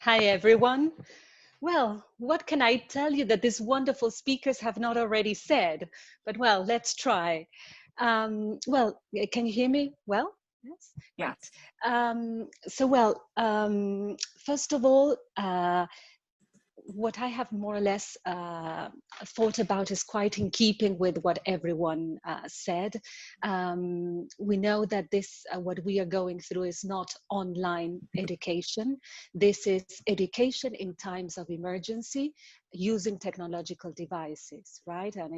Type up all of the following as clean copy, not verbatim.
Hi, everyone. Well, what can I tell you that these wonderful speakers have not already said? But well, let's try. Can you hear me well? Yes, great. Yes. First of all, what I have more or less thought about is quite in keeping with what everyone said. We know that what we are going through is not online education. This is education in times of emergency using technological devices, right? And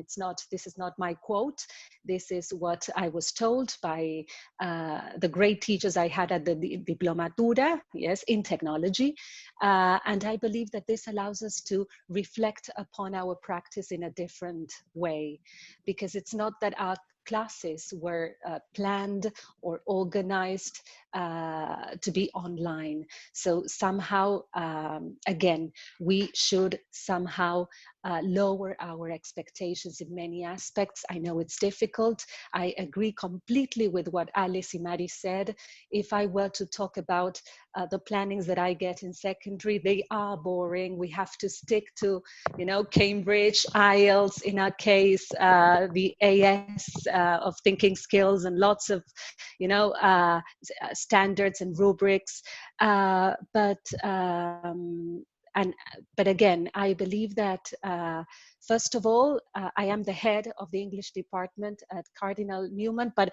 this is not my quote. This is what I was told by the great teachers I had at the Diplomatura, yes, in technology. And I believe that this allows us to reflect upon our practice in a different way, because it's not that our classes were planned or organized to be online. So somehow, again, we should somehow lower our expectations in many aspects. I know it's difficult. I agree completely with what Alice Imari said. If I were to talk about the plannings that I get in secondary, they are boring. We have to stick to, Cambridge, IELTS, in our case, the AS of thinking skills, and lots of, standards and rubrics. But again, I believe that first of all, I am the head of the English department at Cardinal Newman, but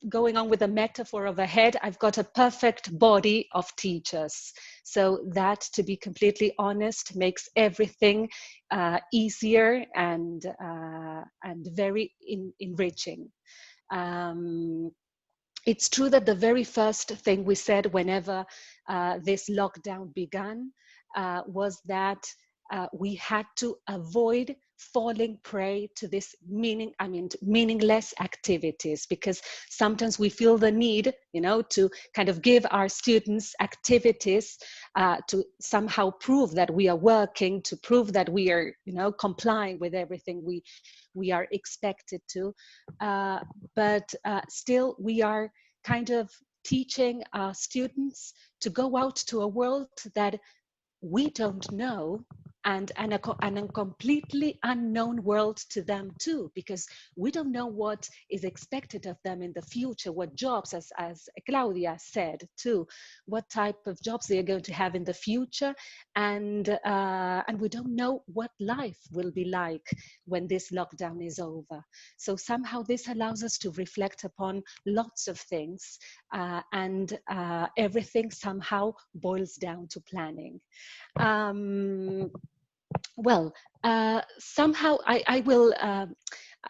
going on with the metaphor of a head, I've got a perfect body of teachers. So that, to be completely honest, makes everything easier and very enriching. It's true that the very first thing we said whenever this lockdown began was that we had to avoid falling prey to this meaningless activities, because sometimes we feel the need, to kind of give our students activities to somehow prove that we are working, to prove that we are, complying with everything we are expected to. But still, we are kind of teaching our students to go out to a world that we don't know, and a completely unknown world to them too, because we don't know what is expected of them in the future, what jobs, as Claudia said too, what type of jobs they are going to have in the future, and we don't know what life will be like when this lockdown is over. So somehow this allows us to reflect upon lots of things, and everything somehow boils down to planning. Um, Somehow I will,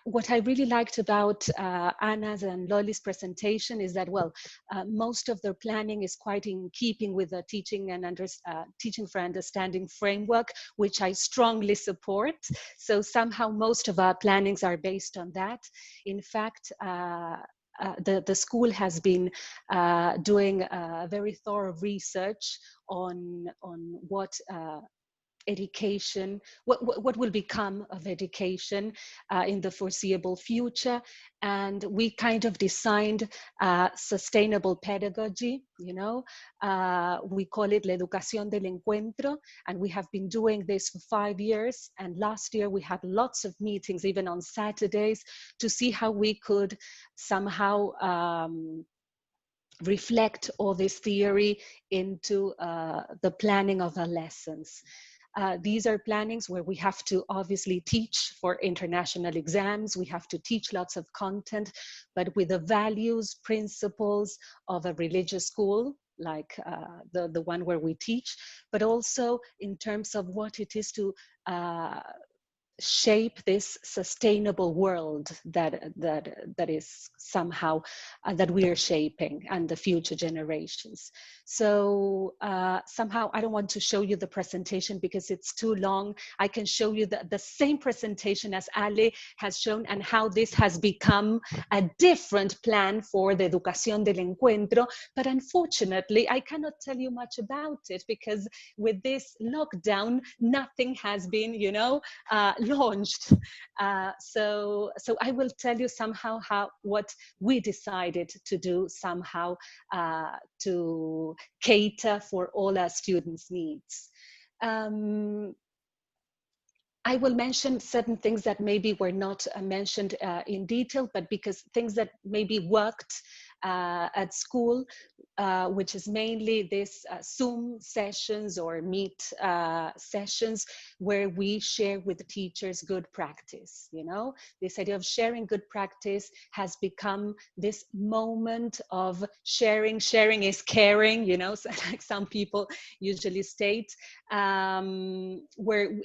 what I really liked about Anna's and Loli's presentation is that, most of their planning is quite in keeping with the teaching for understanding framework, which I strongly support. So somehow most of our plannings are based on that. In fact, the school has been doing very thorough research on what education, what will become of education in the foreseeable future. And we kind of designed sustainable pedagogy, we call it La Educación del Encuentro, and we have been doing this for 5 years. And last year we had lots of meetings, even on Saturdays, to see how we could somehow reflect all this theory into the planning of our lessons. These are plannings where we have to obviously teach for international exams. We have to teach lots of content, but with the values, principles of a religious school, like the one where we teach, but also in terms of what it is to shape this sustainable world that is somehow that we are shaping, and the future generations. So somehow I don't want to show you the presentation because it's too long. I can show you the same presentation as Ale has shown, and how this has become a different plan for the Educación del Encuentro. But unfortunately, I cannot tell you much about it, because with this lockdown, nothing has been, launched. So I will tell you somehow what we decided to do somehow to cater for all our students' needs. I will mention certain things that maybe were not mentioned in detail, but because things that maybe worked at school, which is mainly this Zoom sessions or Meet sessions where we share with the teachers good practice. You know, this idea of sharing good practice has become this moment of sharing. Sharing is caring, you know, so like some people usually state, where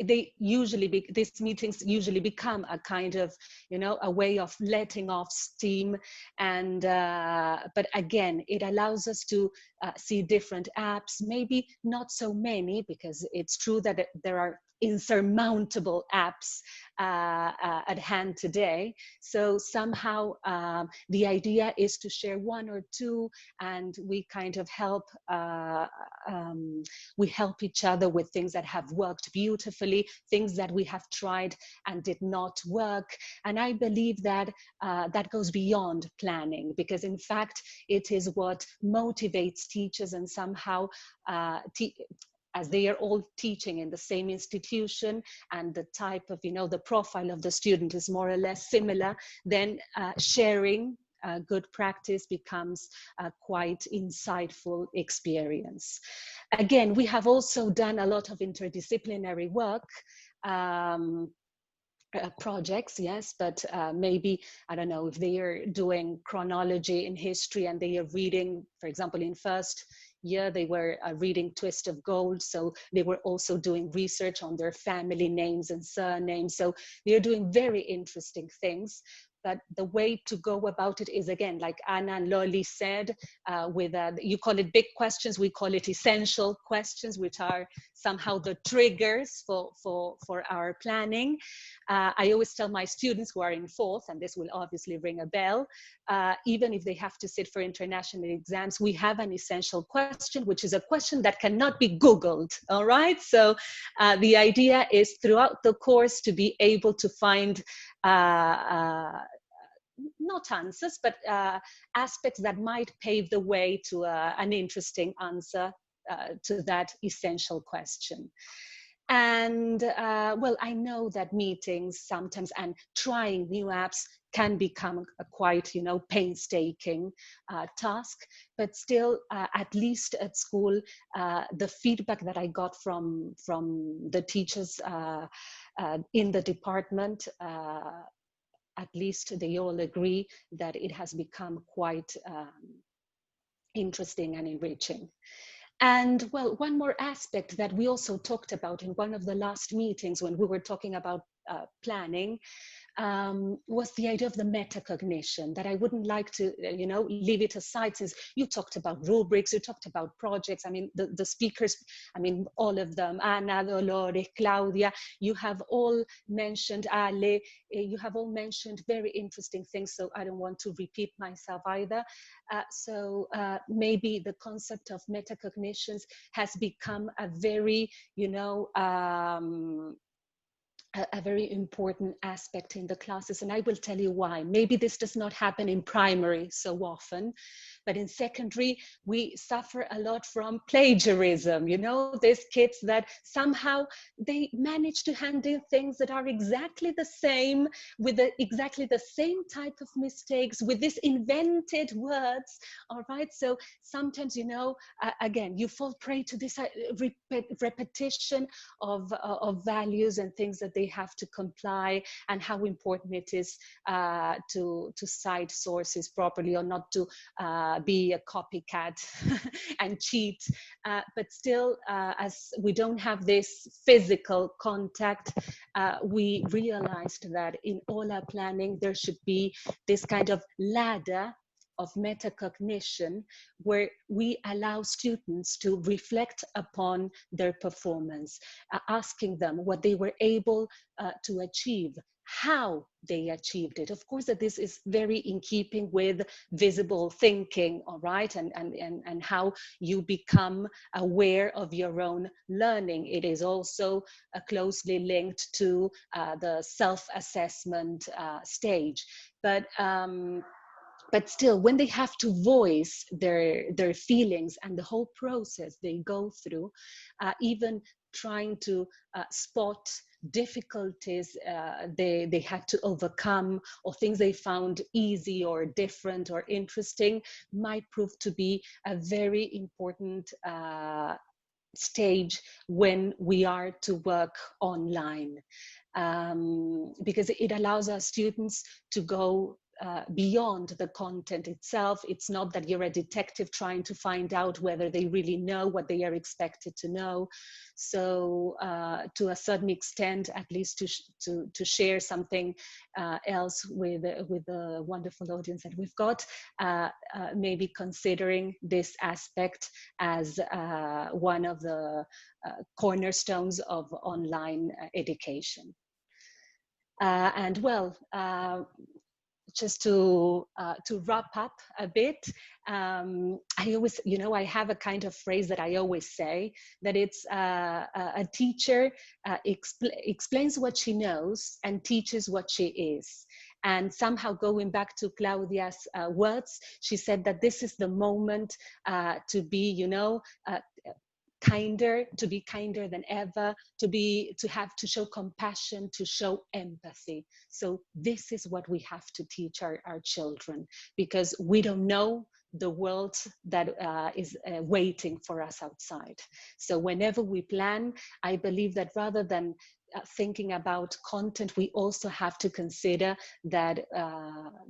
they usually these meetings usually become a kind of, you know, a way of letting off steam. And but again, it allows us to see different apps, maybe not so many, because it's true that there are insurmountable apps at hand today. So somehow the idea is to share one or two, and we kind of help we help each other with things that have worked beautifully, things that we have tried and did not work. And I believe that that goes beyond planning, because in fact it is what motivates teachers, and somehow as they are all teaching in the same institution, and the type of, you know, the profile of the student is more or less similar, then sharing good practice becomes a quite insightful experience. Again, we have also done a lot of interdisciplinary work. Projects, yes, but maybe, I don't know, if they are doing chronology in history and they are reading, for example, in first year, they were reading Twist of Gold. So they were also doing research on their family names and surnames. So they're doing very interesting things. But the way to go about it is, again, like Anna and Loli said, with you call it big questions, we call it essential questions, which are somehow the triggers for our planning. I always tell my students who are in fourth, and this will obviously ring a bell, even if they have to sit for international exams, we have an essential question, which is a question that cannot be Googled, all right? So the idea is throughout the course to be able to find not answers, but aspects that might pave the way to an interesting answer to that essential question. And well, I know that meetings sometimes and trying new apps can become a quite, you know, painstaking task, but still, at least at school, the feedback that I got from the teachers in the department, at least they all agree that it has become quite interesting and enriching. And well, one more aspect that we also talked about in one of the last meetings when we were talking about planning was the idea of the metacognition, that I wouldn't like to, you know, leave it aside, since you talked about rubrics, you talked about projects. I mean, the speakers, I mean, all of them, Anna, Dolores, Claudia, you have all mentioned, Ale, you have all mentioned very interesting things, so I don't want to repeat myself either. So maybe the concept of metacognitions has become a very, you know, a very important aspect in the classes. And I will tell you why. Maybe this does not happen in primary so often, but in secondary, we suffer a lot from plagiarism. You know, there's kids that somehow they manage to hand in things that are exactly the same, with exactly the same type of mistakes, with these invented words, all right? So sometimes, you know, again, you fall prey to this repetition of values and things that they have to comply, and how important it is to cite sources properly, or not to be a copycat and cheat. But still, as we don't have this physical contact, we realized that in all our planning, there should be this kind of ladder of metacognition, where we allow students to reflect upon their performance, asking them what they were able to achieve, how they achieved it. Of course, that this is very in keeping with visible thinking, all right, and how you become aware of your own learning. It is also closely linked to the self-assessment stage. But still, when they have to voice their feelings and the whole process they go through, even trying to spot difficulties they had to overcome, or things they found easy or different or interesting, might prove to be a very important stage when we are to work online, because it allows our students to go beyond the content itself. It's not that you're a detective trying to find out whether they really know what they are expected to know. So to a certain extent, at least to share something else with the wonderful audience that we've got, maybe considering this aspect as one of the cornerstones of online education. And well, just to wrap up a bit, I always, I have a kind of phrase that I always say, that it's a teacher explains what she knows and teaches what she is. And somehow, going back to Claudia's words, she said that this is the moment to be, kinder, to be kinder than ever, to show compassion, to show empathy. So this is what we have to teach our children, because we don't know the world that is waiting for us outside. So whenever we plan, I believe that rather than thinking about content, we also have to consider that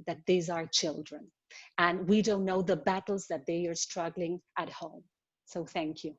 that these are children, and we don't know the battles that they are struggling at home. So thank you.